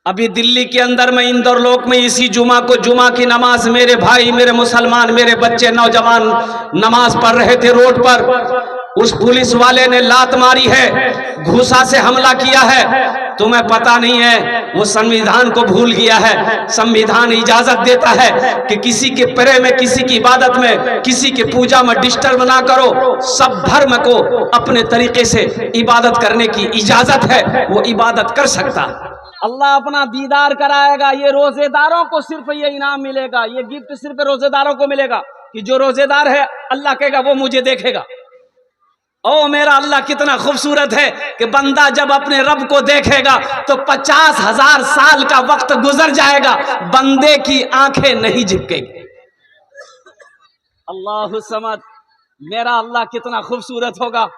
अभी दिल्ली के अंदर में इंदौर लोक में इसी जुमा को जुमा की नमाज मेरे भाई, मेरे मुसलमान, मेरे बच्चे नौजवान नमाज पढ़ रहे थे रोड पर। उस पुलिस वाले ने लात मारी है, घूसा से हमला किया है। तुम्हें पता नहीं है वो संविधान को भूल गया है। संविधान इजाजत देता है कि किसी के प्रे में, किसी की इबादत में, किसी के पूजा में डिस्टर्ब ना करो। सब धर्म को अपने तरीके से इबादत करने की इजाजत है, वो इबादत कर सकता। अल्लाह अपना दीदार कराएगा। ये रोजेदारों को सिर्फ ये इनाम मिलेगा, ये गिफ्ट सिर्फ रोजेदारों को मिलेगा कि जो रोजेदार है अल्लाह कहेगा वो मुझे देखेगा। ओ मेरा अल्लाह कितना खूबसूरत है कि बंदा जब अपने रब को देखेगा तो 50,000 साल का वक्त गुजर जाएगा, बंदे की आंखें नहीं झपकेगी। अल्लाहु समद। मेरा अल्लाह कितना खूबसूरत होगा,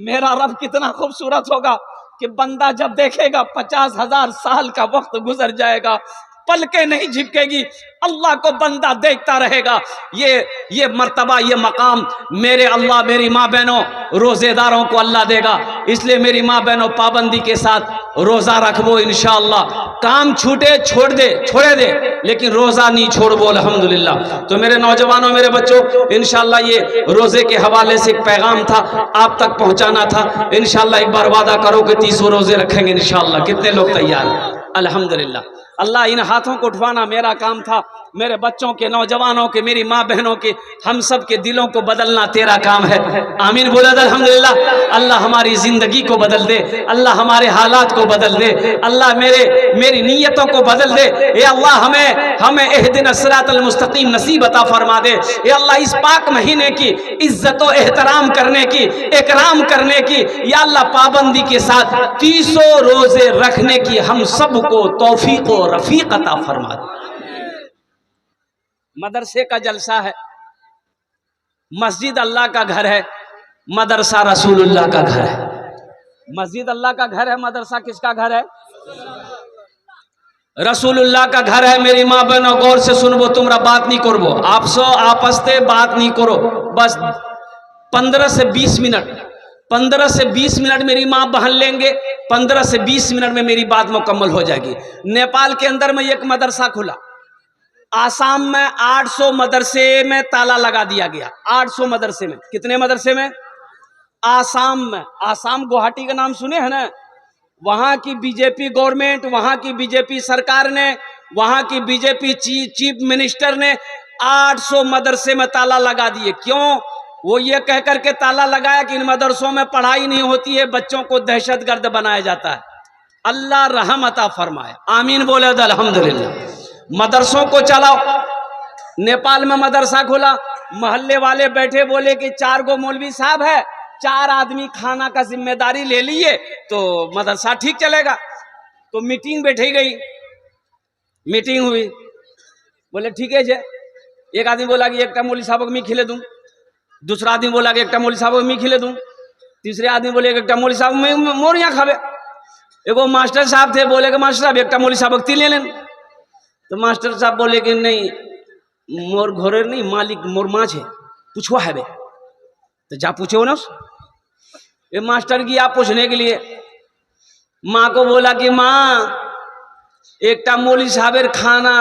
मेरा रब कितना खूबसूरत होगा कि बंदा जब देखेगा 50,000 साल का वक्त गुजर जाएगा, पलकें नहीं झपकेगी, अल्लाह को बंदा देखता रहेगा। ये मर्तबा, ये मकाम मेरे अल्लाह मेरी माँ बहनों रोजेदारों को अल्लाह देगा। इसलिए मेरी माँ बहनों पाबंदी के साथ रोजा रखबो इंशाअल्लाह। काम छूटे छोड़े दे लेकिन रोजा नहीं छोड़बो अल्हम्दुलिल्लाह। तो मेरे नौजवानों, मेरे बच्चों, इंशाअल्लाह ये रोजे के हवाले से एक पैगाम था, आप तक पहुंचाना था। इंशाअल्लाह एक बार वादा करो कि 30 रोजे रखेंगे इंशाअल्लाह। कितने लोग तैयार हैं? अल्हम्दुलिल्लाह। अल्लाह इन हाथों को उठवाना मेरा काम था, मेरे बच्चों के, नौजवानों के, मेरी माँ बहनों के, हम सब के दिलों को बदलना तेरा काम है। आमीन बोले अल्हम्दुलिल्लाह। अल्लाह हमारी जिंदगी को बदल दे, अल्लाह हमारे हालात को बदल दे, अल्लाह मेरी नीयतों को बदल दे। ये अल्लाह हमें इहदिनस सिरातल मुस्तकीम नसीब अता फरमा दे। ये अल्लाह इस पाक महीने की इज्जत और एहतराम करने की, इकराम करने की, या अल्लाह पाबंदी के साथ 30 रोजे रखने की हम सबको तौफीक और रफीक अता फरमा दे। मदरसे का जलसा है, मस्जिद अल्लाह का घर है, मदरसा रसूलुल्लाह का घर है। मस्जिद अल्लाह का घर है, मदरसा किसका घर है? रसूलुल्लाह का घर है। मेरी माँ बहनों गौर से सुनबो, तुमरा बात नहीं करबो, आपस ते बात नहीं करो। बस 15 से 20 मिनट मेरी माँ बहन लेंगे, 15 से 20 मिनट में मेरी बात मुकम्मल हो जाएगी। नेपाल के अंदर में एक मदरसा खुला, आसाम में 800 मदरसे में ताला लगा दिया गया। 800 मदरसे में, कितने मदरसे में? आसाम में। आसाम गुवाहाटी का नाम सुने हैं ना? वहां की बीजेपी गवर्नमेंट, वहां की बीजेपी सरकार ने, वहां की बीजेपी चीफ मिनिस्टर ने 800 मदरसे में ताला लगा दिए। क्यों? वो ये कह करके ताला लगाया कि इन मदरसों में पढ़ाई नहीं होती है, बच्चों को दहशतगर्द बनाया जाता है। अल्लाह रहम अता फरमाए। आमीन बोले अल्हम्दुलिल्लाह। मदरसों को चलाओ। नेपाल में मदरसा खोला, मोहल्ले वाले बैठे, बोले कि 4 गो मौलवी साहब है, 4 आदमी खाना का जिम्मेदारी ले लिए तो मदरसा ठीक चलेगा। तो मीटिंग बैठी गई, मीटिंग हुई, बोले ठीक है जे। एक आदमी बोला कि एक मौलवी साहब को मैं खिले दूं, दूसरा आदमी बोला कि एक मौलवी साहब को मैं खिले दूं, तीसरे आदमी बोले एक मौलवी साहब में मोर यहाँ खावे। एगो मास्टर साहब थे, बोले कि मास्टर साहब एक मौलवी साहब ती ले लें। तो मास्टर साहब बोले कि नहीं, मोर घोरे नहीं, मालिक मोर माँ है, पूछवा है बे। तो जा पूछो ना। ये मास्टर की आप पूछने के लिए माँ को बोला कि माँ एक मौलवी साहबेर खाना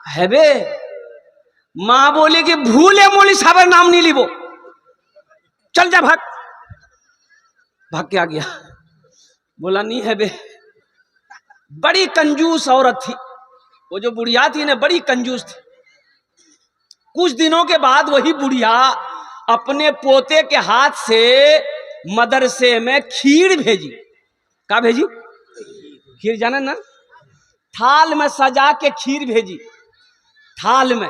है बे। माँ बोली कि भूले मौलवी साहबेर नाम नहीं लिबो, चल जा, भाग के आ गया। बोला नहीं है बे। बड़ी कंजूस औरत थी वो, जो बुढ़िया थी ना, बड़ी कंजूस थी। कुछ दिनों के बाद वही बुढ़िया अपने पोते के हाथ से मदरसे में खीर भेजी। क्या भेजी? खीर जाने ना, थाल में सजा के खीर भेजी, थाल में।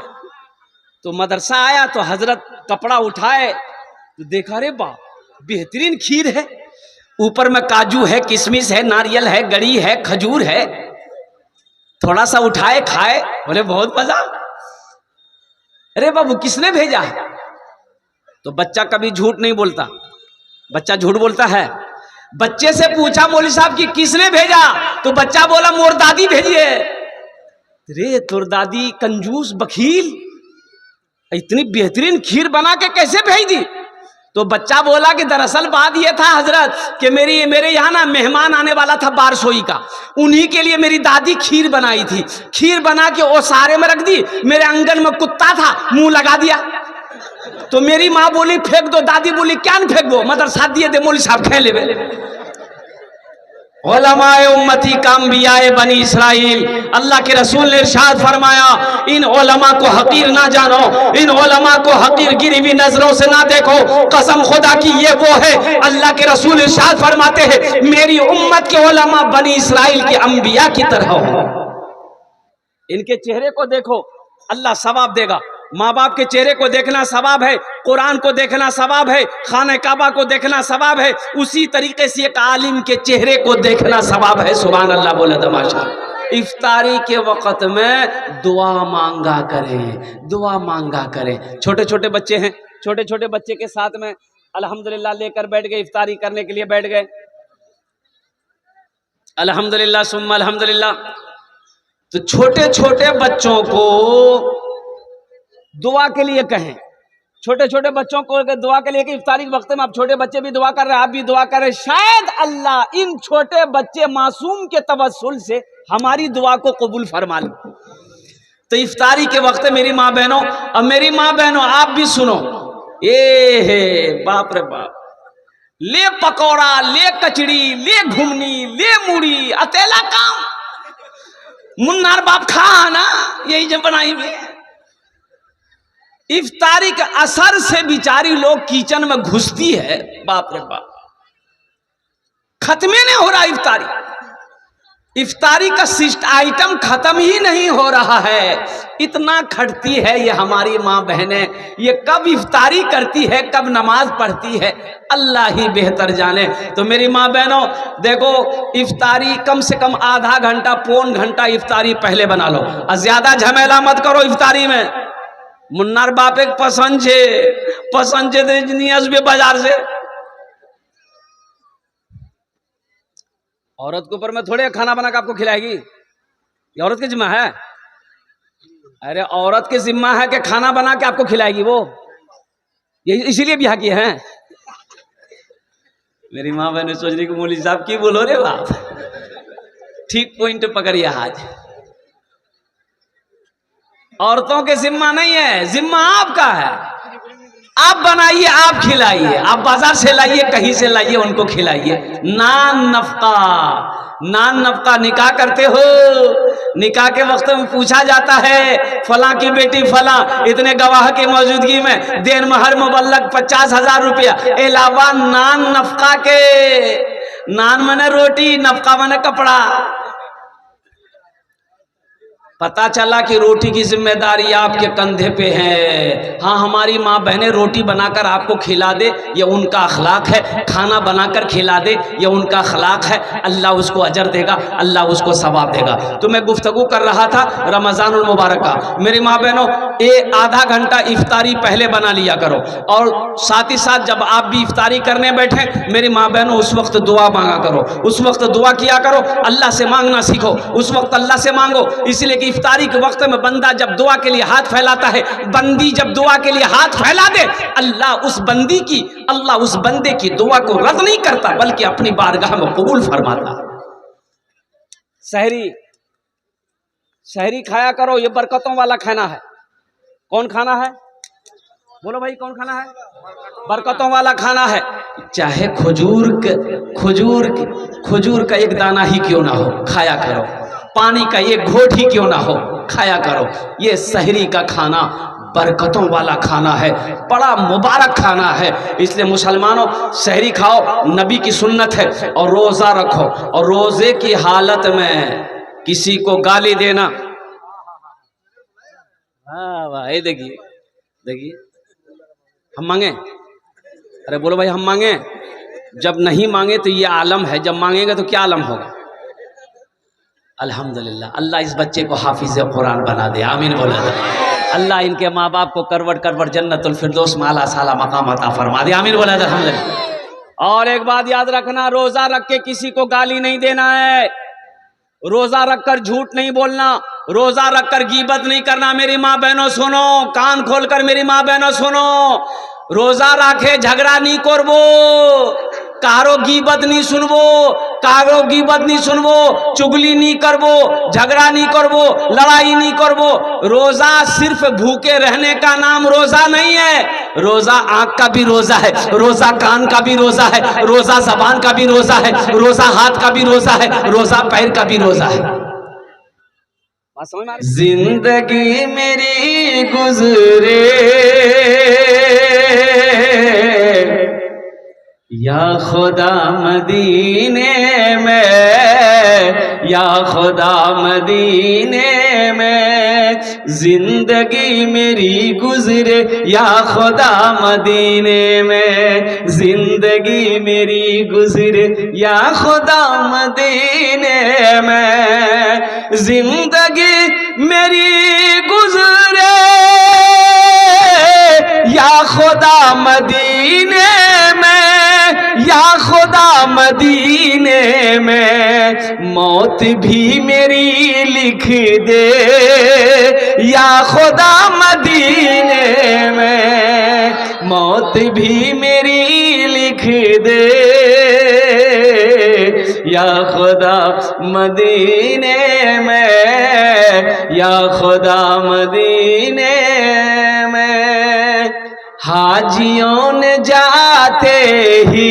तो मदरसा आया तो हजरत कपड़ा उठाए तो देखा, रे बाप, बेहतरीन खीर है, ऊपर में काजू है, किशमिश है, नारियल है, गरी है, खजूर है। थोड़ा सा उठाए, खाए, बोले बहुत मजा। अरे बाबू किसने भेजा है? तो बच्चा कभी झूठ नहीं बोलता, बच्चा झूठ बोलता है। बच्चे से पूछा मौलवी साहब कि किसने भेजा? तो बच्चा बोला मोर दादी भेजी है। रे तोर दादी कंजूस बखील, इतनी बेहतरीन खीर बना के कैसे भेज दी? तो बच्चा बोला कि दरअसल बात यह था हजरत कि मेरे यहाँ ना मेहमान आने वाला था बारसोई का, उन्हीं के लिए मेरी दादी खीर बनाई थी, खीर बना के वो सारे में रख दी, मेरे आंगन में कुत्ता था मुंह लगा दिया। तो मेरी माँ बोली फेंक दो, दादी बोली क्या न फेंक दो, मदरसा दिए दे मौलवी साहब खे ले। उलमाए उम्मती काम्बियाए बनी इसराइल, अल्लाह के रसूल ने इरशाद फरमाया इन उलमा को हकीर ना जानो, इन उलमा को हकीर गिरी हुई नजरों से ना देखो, कसम खुदा की ये वो है। अल्लाह के रसूल इरशाद फरमाते हैं मेरी उम्मत के उलमा बनी इसराइल के अंबिया की तरह हो। इनके चेहरे को देखो अल्लाह सवाब देगा, माँ बाप के चेहरे को देखना सवाब है, कुरान को देखना सवाब है, खाने काबा को देखना सवाब है, उसी तरीके से एक आलिम के चेहरे को देखना सवाब है। सुभान अल्लाह बोले तमाशा। इफ्तारी के वक़्त में दुआ मांगा करें, दुआ मांगा करें। छोटे छोटे बच्चे हैं, छोटे छोटे बच्चे के साथ में अल्हम्दुलिल्लाह लेकर बैठ गए, इफ्तारी करने के लिए बैठ गए, अल्हम्दुलिल्लाह सुम्मा अल्हम्दुलिल्लाह। तो छोटे छोटे बच्चों को दुआ के लिए कहें, छोटे छोटे बच्चों को दुआ के लिए कि इफ्तारी के वक्त में आप छोटे बच्चे भी दुआ कर रहे हैं, आप भी दुआ कर रहे हैं, शायद अल्लाह इन छोटे बच्चे मासूम के तवस्सुल से हमारी दुआ को कबूल फरमा ले। तो इफ्तारी के वक्त मेरी माँ बहनों, अब मेरी माँ बहनों आप भी सुनो, ये है बाप रे बाप, ले पकौड़ा, ले कचड़ी, ले घुमनी, ले मूड़ी, अतेला काम मुन्नार बाप खा ना, यही जब बनाई हुई इफ्तारी के असर से बिचारी लोग किचन में घुसती है, बाप रे बाप, खत्म नहीं हो रहा इफ्तारी, इफ्तारी का आइटम खत्म ही नहीं हो रहा है। इतना खटती है ये हमारी माँ बहनें, ये कब इफ्तारी करती है, कब नमाज पढ़ती है, अल्लाह ही बेहतर जाने। तो मेरी माँ बहनों देखो, इफ्तारी कम से कम आधा घंटा पौन घंटा इफ्तारी पहले बना लो, और ज्यादा झमेला मत करो इफ्तारी में। मुन्नार बाप एक पसंद छे बाजार से, औरत के ऊपर में थोड़े खाना बना के आपको खिलाएगी, ये औरत की जिम्मा है। अरे औरत की जिम्मा है कि खाना बना के आपको खिलाएगी वो, ये इसीलिए ब्याह किए हैं। मेरी माँ बहने सोच रही कि मौलवी साहब की बोलो रे बाप, ठीक पॉइंट पकड़िए आज। औरतों के जिम्मा नहीं है, जिम्मा आपका है, आप बनाइए, आप खिलाइए, आप बाजार से लाइए, कहीं से लाइए, उनको खिलाइए। नान नफका, नान नफका निकाह करते हो, निकाह के वक्त में पूछा जाता है फला की बेटी फला इतने गवाह की मौजूदगी में देन महर मुबल्लग 50,000 रुपया, अलावा नान नफका के, नान मने रोटी, नफका मने कपड़ा। पता चला कि रोटी की जिम्मेदारी आपके कंधे पे है। हाँ, हमारी माँ बहनें रोटी बनाकर आपको खिला दे, ये उनका अखलाक है, खाना बनाकर खिला दे, ये उनका अखलाक है, अल्लाह उसको अजर देगा, अल्लाह उसको सवाब देगा। तो मैं गुफ्तगू कर रहा था रमज़ानुल मुबारक का। मेरी माँ बहनों, ये आधा घंटा इफ्तारी पहले बना लिया करो, और साथ ही साथ जब आप भी इफ्तारी करने बैठे मेरी माँ बहनों, उस वक्त दुआ मांगा करो, उस वक्त दुआ किया करो, अल्लाह से मांगना सीखो, उस वक्त अल्लाह से मांगो। इसलिए कि इफ्तारी के वक्त में बंदा जब दुआ के लिए हाथ फैलाता है, बंदी जब दुआ के लिए हाथ फैला दे, अल्लाह उस बंदे की दुआ को रद्द नहीं करता, बल्कि अपनी बारगाह में कबूल फरमाता। सहरी खाया करो, ये बरकतों वाला खाना है। कौन खाना है? बोलो भाई, कौन खाना है? बरकतों वाला खाना है। चाहे खजूर का एक दाना ही क्यों ना हो, खाया करो। पानी का एक घोट ही क्यों ना हो, खाया करो। ये सहरी का खाना बरकतों वाला खाना है, बड़ा मुबारक खाना है। इसलिए मुसलमानों, सहरी खाओ, नबी की सुन्नत है। और रोज़ा रखो, और रोज़े की हालत में किसी को गाली देना, हाँ भाई, देखिए हम मांगे, अरे बोलो भाई, हम मांगे। जब नहीं मांगे तो ये आलम है, जब मांगेंगे तो क्या आलम होगा। अल्हम्दुलिल्लाह, अल्लाह इस बच्चे को हाफिज़ कुरान बना दे, आमीन बोला था। अल्लाह इनके माँ बाप को करवट जन्नतुल फिरदौस माला साला मकाम अता फरमा दे, आमीन बोला था। अल्हम्दुलिल्लाह। और एक बात याद रखना, रोजा रख के किसी को गाली नहीं देना है, रोजा रखकर झूठ नहीं बोलना, रोजा रखकर गीबत नहीं करना। मेरी माँ बहनों सुनो, कान खोलकर मेरी माँ बहनों सुनो, रोजा राखे झगड़ा नहीं करबो, कारो गीबत नहीं सुनबो, कारो गीबत नहीं सुनबो, चुगली नहीं करबो, झगड़ा नहीं करबो, लड़ाई नहीं करबो। रोजा सिर्फ भूखे रहने का नाम रोजा नहीं है। रोजा आंख का भी रोजा है, रोजा कान का भी रोजा है, रोजा जबान का भी रोजा है, रोजा हाथ का भी रोजा है, रोजा पैर का भी रोजा है। जिंदगी मेरी गुजरे या खुदा मदीने में, या खुदा मदीने में, जिंदगी मेरी गुजरे या खुदा मदीने में, जिंदगी मेरी गुजरे या खुदा मदीने में, जिंदगी मेरी गुजरे या खुदा मदीने में, या खुदा मदीने में, मौत भी मेरी लिख दे या खुदा मदीने में, मौत भी मेरी लिख दे या खुदा मदीने में, या खुदा मदीने में। हाजियों ने जाते ही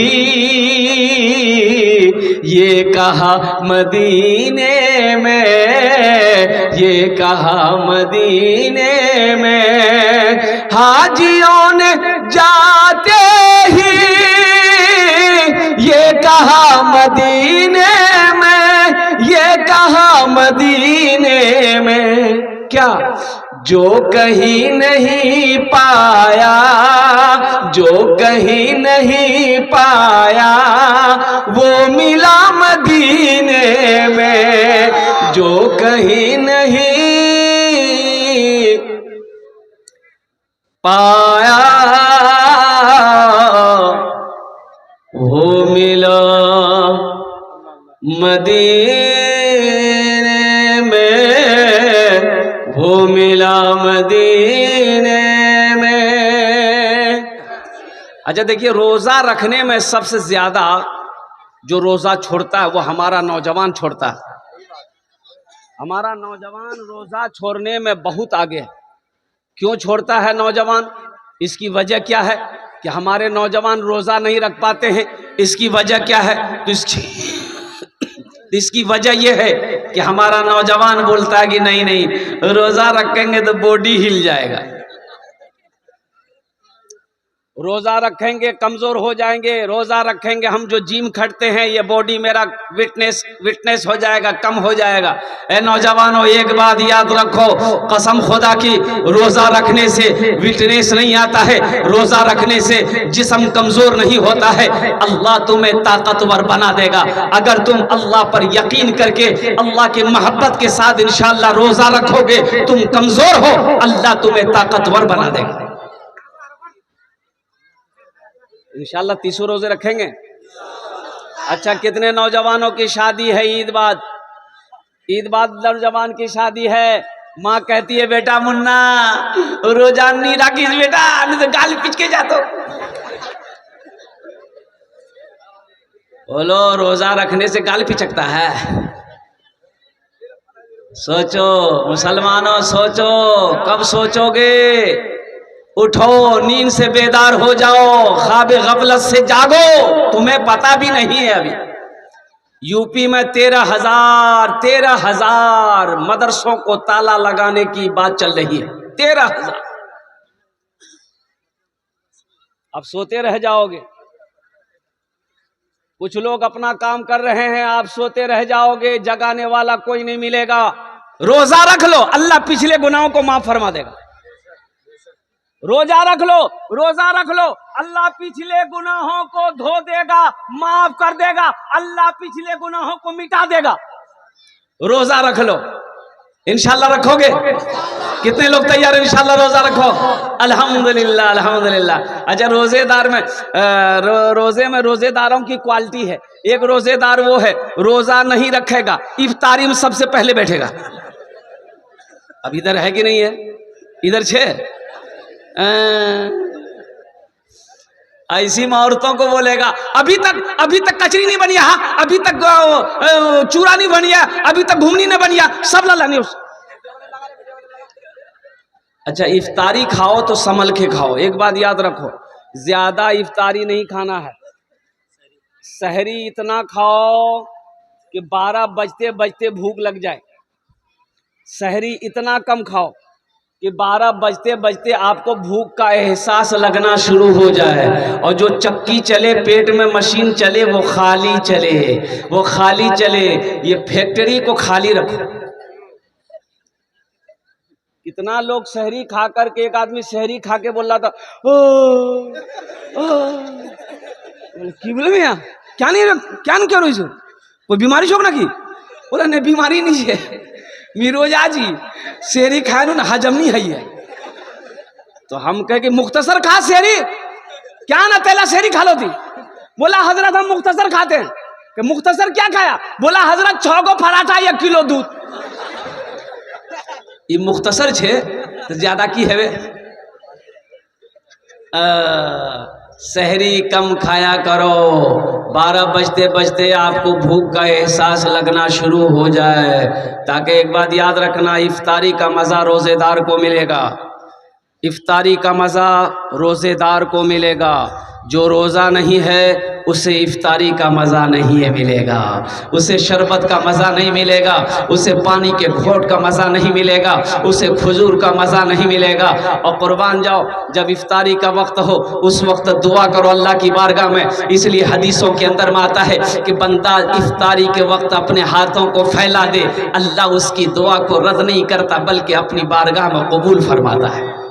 ये कहा मदीने में, ये कहा मदीने में, हाजियों ने जाते ही ये कहा मदीने में, ये कहा मदीने में। क्या? जो कहीं नहीं पाया, जो कहीं नहीं पाया, वो मिला मदीने में, जो कहीं नहीं पाया वो मिला मदीने में, वो मिला मदीने में। अच्छा देखिए, रोजा रखने में सबसे ज्यादा जो रोजा छोड़ता है वो हमारा नौजवान छोड़ता है। हमारा नौजवान रोजा छोड़ने में बहुत आगे है। क्यों छोड़ता है नौजवान? इसकी वजह क्या है कि हमारे नौजवान रोजा नहीं रख पाते हैं। इसकी वजह क्या है? तो इसकी वजह यह है कि हमारा नौजवान बोलता है कि नहीं नहीं, रोजा रखेंगे तो बॉडी हिल जाएगा, रोजा रखेंगे कमजोर हो जाएंगे, रोजा रखेंगे हम जो जिम खटते हैं ये बॉडी मेरा विटनेस हो जाएगा, कम हो जाएगा। ए नौजवानों, एक बात याद रखो, कसम खुदा की, रोजा रखने से विटनेस नहीं आता है, रोजा रखने से जिस्म कमजोर नहीं होता है। अल्लाह तुम्हें ताकतवर बना देगा। अगर तुम अल्लाह पर यकीन करके अल्लाह की मोहब्बत के साथ इंशाअल्लाह रोजा रखोगे, तुम कमजोर हो, अल्लाह तुम्हें ताकतवर बना देगा। इंशाअल्लाह 30 रोजे रखेंगे। अच्छा, कितने नौजवानों की शादी है ईद बाद? ईद बाद नौजवान की शादी है। माँ कहती है बेटा मुन्ना रोजा नहीं रखिस बेटा, नहीं तो गाली पिच के जातो। बोलो, रोजा रखने से गाली पिचकता है? सोचो मुसलमानों, सोचो, कब सोचोगे? उठो, नींद से बेदार हो जाओ, ख्वाब गफलत से जागो। तुम्हें पता भी नहीं है, अभी यूपी में 13,000 मदरसों को ताला लगाने की बात चल रही है। 13,000। अब सोते रह जाओगे। कुछ लोग अपना काम कर रहे हैं, आप सोते रह जाओगे, जगाने वाला कोई नहीं मिलेगा। रोजा रख लो, अल्लाह पिछले गुनाहों को माफ फरमा देगा। रोजा रख लो, रोजा रख लो, अल्लाह पिछले गुनाहों को धो देगा, माफ कर देगा, अल्लाह पिछले गुनाहों को मिटा देगा। रोजा रख लो, इंशाल्लाह रखोगे? कितने लोग तैयार हैं इंशाल्लाह रोजा रखो? अल्हम्दुलिल्लाह, अल्हम्दुलिल्लाह। अच्छा, रोजेदार में रोजे में रोजेदारों की क्वालिटी है। एक रोजेदार वो है, रोजा नहीं रखेगा, इफ्तारी में सबसे पहले बैठेगा। अब इधर है कि नहीं है? इधर छे ऐसी में औरतों को बोलेगा अभी तक कचरी नहीं बनी है, हाँ अभी तक चूड़ा नहीं बनी है, अभी तक घूमनी नहीं बनी है, सब लानी उस। अच्छा, इफ्तारी खाओ तो संभल के खाओ। एक बात याद रखो, ज्यादा इफ्तारी नहीं खाना है। सहरी इतना खाओ कि 12 बजते बजते भूख लग जाए। सहरी इतना कम खाओ कि 12 बजते बजते आपको भूख का एहसास लगना शुरू हो जाए, और जो चक्की चले, पेट में मशीन चले, वो खाली चले, वो खाली चले। ये फैक्ट्री को खाली रखो। कितना लोग सहरी खा करके, एक आदमी सहरी खा के बोल रहा था की बोले भैया क्या नहीं क्यों रही, कोई बीमारी शोक ना की? बोला नहीं बीमारी नहीं है, मिरोजा जी शेरी खाए ना हजम नहीं है ये। तो हम कहे कि मुख्तसर खा शेरी, क्या ना पहला शेरी खा लो थी। बोला हजरत हम मुख्तसर खाते हैं। कि मुख्तसर क्या खाया? बोला हजरत 6 को पराठा 1 किलो दूध। ये मुख्तसर छे तो ज्यादा की है वे। सहरी कम खाया करो, 12 बजते बजते आपको भूख का एहसास लगना शुरू हो जाए। ताकि एक बात याद रखना, इफ्तारी का मज़ा रोज़ेदार को मिलेगा, इफ्तारी का मज़ा रोज़ेदार को मिलेगा। जो रोज़ा नहीं है उसे इफ्तारी का मज़ा नहीं मिलेगा, उसे शरबत का मज़ा नहीं मिलेगा, उसे पानी के घोट का मज़ा नहीं मिलेगा, उसे खजूर का मज़ा नहीं मिलेगा। और कुर्बान जाओ, जब इफ्तारी का वक्त हो उस वक्त दुआ करो अल्लाह की बारगाह में। इसलिए हदीसों के अंदर में आता है कि बंदा इफ्तारी के वक्त अपने हाथों को फैला दे, अल्लाह उसकी दुआ को रद्द नहीं करता बल्कि अपनी बारगाह में कबूल फरमाता है।